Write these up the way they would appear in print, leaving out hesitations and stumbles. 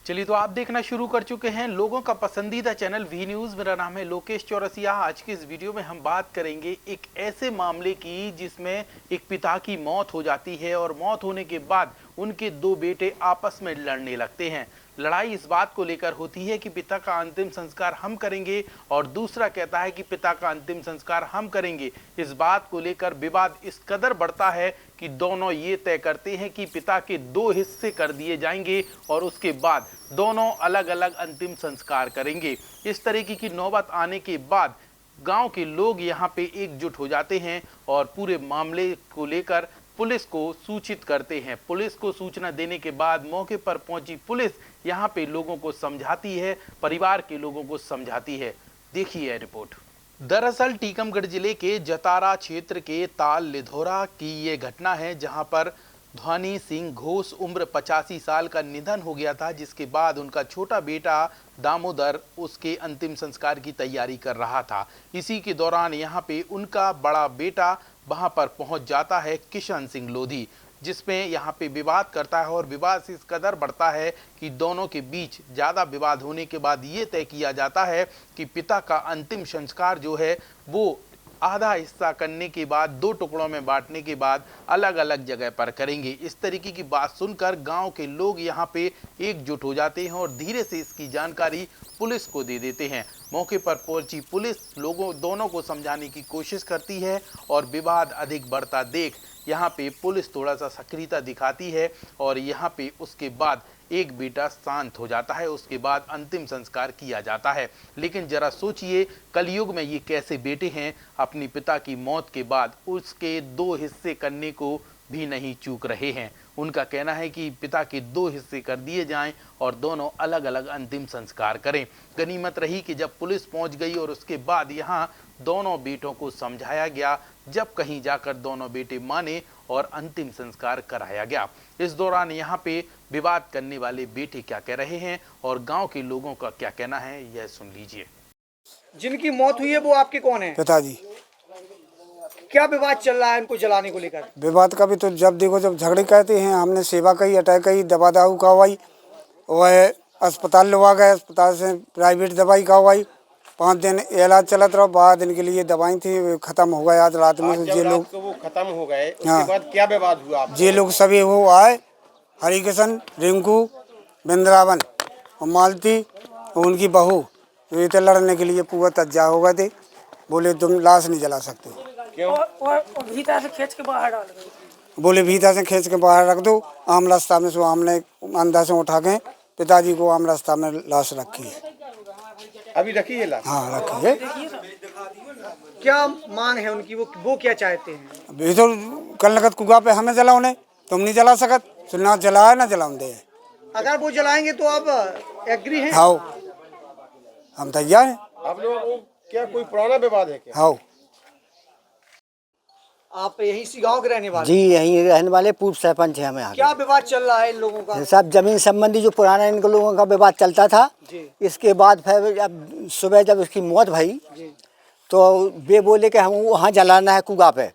चलिए तो आप देखना शुरू कर चुके हैं लोगों का पसंदीदा चैनल वी न्यूज। मेरा नाम है लोकेश चौरसिया। आज की इस वीडियो में हम बात करेंगे एक ऐसे मामले की जिसमें एक पिता की मौत हो जाती है और मौत होने के बाद उनके दो बेटे आपस में लड़ने लगते हैं। लड़ाई इस बात को लेकर होती है कि पिता का अंतिम संस्कार हम करेंगे और दूसरा कहता है कि पिता का अंतिम संस्कार हम करेंगे। इस बात को लेकर विवाद इस कदर बढ़ता है कि दोनों ये तय करते हैं कि पिता के दो हिस्से कर दिए जाएंगे और उसके बाद दोनों अलग अलग अंतिम संस्कार करेंगे। इस तरीके की नौबत आने के बाद गांव के लोग यहां पे एकजुट हो जाते हैं और पूरे मामले को लेकर पुलिस को सूचित करते हैं। पुलिस को सूचना देने के बाद मौके पर पहुंची पुलिस यहां पे लोगों को समझाती है, परिवार के लोगों को समझाती है। देखिए रिपोर्ट। दरअसल टीकमगढ़ जिले के जतारा क्षेत्र के ताल लिधोरा की ये घटना है, जहां पर ध्वनी सिंह घोष उम्र 85 साल का निधन हो गया था, जिसके बाद उनका छोटा बेटा दामोदर उसके अंतिम संस्कार की तैयारी कर रहा था। इसी के दौरान यहाँ पे उनका बड़ा बेटा वहां पर पहुंच जाता है, किशन सिंह लोधी, जिसमें यहाँ पे विवाद करता है और विवाद से इस कदर बढ़ता है कि दोनों के बीच ज़्यादा विवाद होने के बाद ये तय किया जाता है कि पिता का अंतिम संस्कार जो है वो आधा हिस्सा करने के बाद दो टुकड़ों में बांटने के बाद अलग अलग जगह पर करेंगे। इस तरीके की बात सुनकर गांव के लोग यहां पे एकजुट हो जाते हैं और धीरे से इसकी जानकारी पुलिस को दे देते हैं। मौके पर पहुंची पुलिस लोगों दोनों को समझाने की कोशिश करती है और विवाद अधिक बढ़ता देख यहाँ पे पुलिस थोड़ा सा सक्रियता दिखाती है और यहाँ पे उसके बाद एक बेटा शांत हो जाता है। उसके बाद अंतिम संस्कार किया जाता है। लेकिन जरा सोचिए, कलयुग में ये कैसे बेटे हैं अपनी पिता की मौत के बाद उसके दो हिस्से करने को भी नहीं चूक रहे हैं। उनका कहना है कि पिता के दो हिस्से कर दिए जाएं और दोनों अलग अलग अंतिम संस्कार करें। गनीमत रही कि जब पुलिस पहुंच गई और उसके बाद यहाँ दोनों बेटों को समझाया गया, जब कहीं जाकर दोनों बेटे माने और अंतिम संस्कार कराया गया। इस दौरान यहाँ पे विवाद करने वाले बेटे क्या कह रहे हैं और गांव के लोगों का क्या कहना है, यह सुन लीजिए। जिनकी मौत हुई है वो आपके कौन है? पिताजी। क्या विवाद चल रहा है उनको जलाने को लेकर? विवाद का भी तो जब देखो जब झगड़े कहते हैं, हमने सेवा कही, अटैक कही, दवा दारू करवाई, वह अस्पताल लवा गए, अस्पताल से प्राइवेट दवाई करवाई, 5 दिन इलाज चलत रहा, 12 दिन के लिए दवाई थी, खत्म हो गया आज रात में। ये लोग वो खत्म हो गए, उसके हाँ। बाद क्या विवाद हुआ? ये लोग सभी वो आए, हरिकिशन, रिंकू, वृंदावन और मालती और उनकी बहू, ये तो लड़ने के लिए पूरा तज्जा हो गए थे। बोले तुम लाश नहीं जला सकते। क्यों? और भीतर से खींच के बाहर डाल गए। बोले भीतर से खींच के बाहर रख दो। आम रास्ता में से हमने अंदर से उठा के पिताजी को आम रास्ता में लाश रखी है। अभी रखी है लाश? हाँ रखी है। क्या मांग है उनकी? वो क्या चाहते हैं? अभी तो कल लगत कुआ पे हमें जलाओ, तुम नहीं जला सकत, तो ना जला ना जलाऊं दे। अगर वो जलाएंगे तो आप एग्री हैं? हाँ हम तैयार हैं। आप लोगों को क्या कोई पुराना विवाद है क्या? हाँ। आप यही इसी गांव के रहने वाले? जी यहीं रहने वाले, पूर्व सरपंच है हमें यहाँ क्या विवाद चल रहा है इन लोगों का? सब जमीन संबंधी जो पुराना इन लोगों का विवाद चलता था। इसके बाद फिर अब सुबह जब उसकी मौत भई तो वे बोले कि हम वहाँ जलाना है कुआ पे।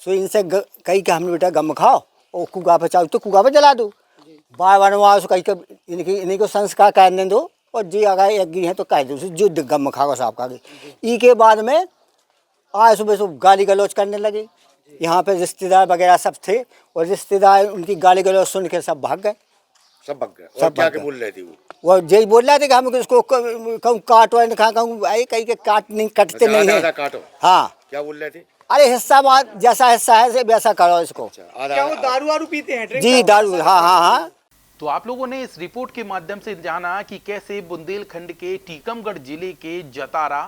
तो इनसे कही कि हमने बेटा गम खाओ और कुआ पे चाहो तो कुआ पे जला दो। बार बार वहाँ कही कि इन्हीं को संस्कार करने दो और जी अगर एग्री है तो कह दो जो गम खाओ साहब का। ई के बाद में आज सुबह सुबह गाली गलौज करने लगे। यहाँ पे रिश्तेदार वगैरह सब थे और रिश्तेदार उनकी गाली गलौज सुन के सब भाग गए। सब भाग गए? सब क्या भाग बोल रहे थे वो यही बोल रहे थे कि हम इसको कहूँ काटो न खा कहूँ आई कहीं के काट नहीं कटते नहीं है। काटो? हाँ क्या बोल रहे थे? अरे हिस्सा जैसा हिस्सा है वैसा करो इसको। क्या वो दारू वारू पीते हैं? जी दारू, हाँ हाँ हाँ। तो आप लोगों ने इस रिपोर्ट के माध्यम से जाना कि कैसे बुंदेलखंड के टीकमगढ़ जिले के जतारा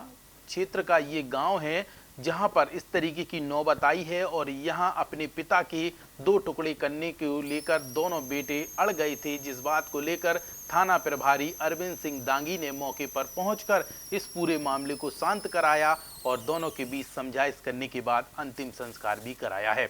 क्षेत्र का ये गांव है, जहां पर इस तरीके की नौबत आई है और यहां अपने पिता के दो टुकड़े करने को लेकर दोनों बेटे अड़ गए थे, जिस बात को लेकर थाना प्रभारी अरविंद सिंह दांगी ने मौके पर पहुंचकर इस पूरे मामले को शांत कराया और दोनों के बीच समझाइश करने के बाद अंतिम संस्कार भी कराया है।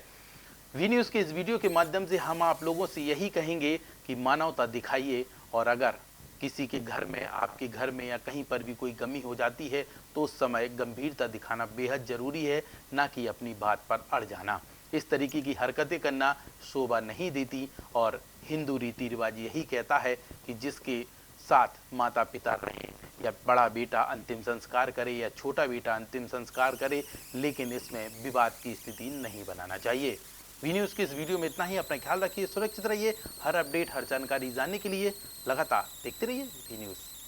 वी न्यूज़ के इस वीडियो के माध्यम से हम आप लोगों से यही कहेंगे कि मानवता दिखाइए और अगर किसी के घर में, आपके घर में या कहीं पर भी कोई कमी हो जाती है तो उस समय गंभीरता दिखाना बेहद ज़रूरी है, ना कि अपनी बात पर अड़ जाना। इस तरीके की हरकतें करना शोभा नहीं देती और हिंदू रीति रिवाज यही कहता है कि जिसके साथ माता पिता रहे, या बड़ा बेटा अंतिम संस्कार करे या छोटा बेटा अंतिम संस्कार करे, लेकिन इसमें विवाद की स्थिति नहीं बनाना चाहिए। वी न्यूज़ की इस वीडियो में इतना ही। अपना ख्याल रखिए, सुरक्षित रहिए। हर अपडेट, हर जानकारी जानने के लिए लगातार देखते रहिए वी न्यूज़।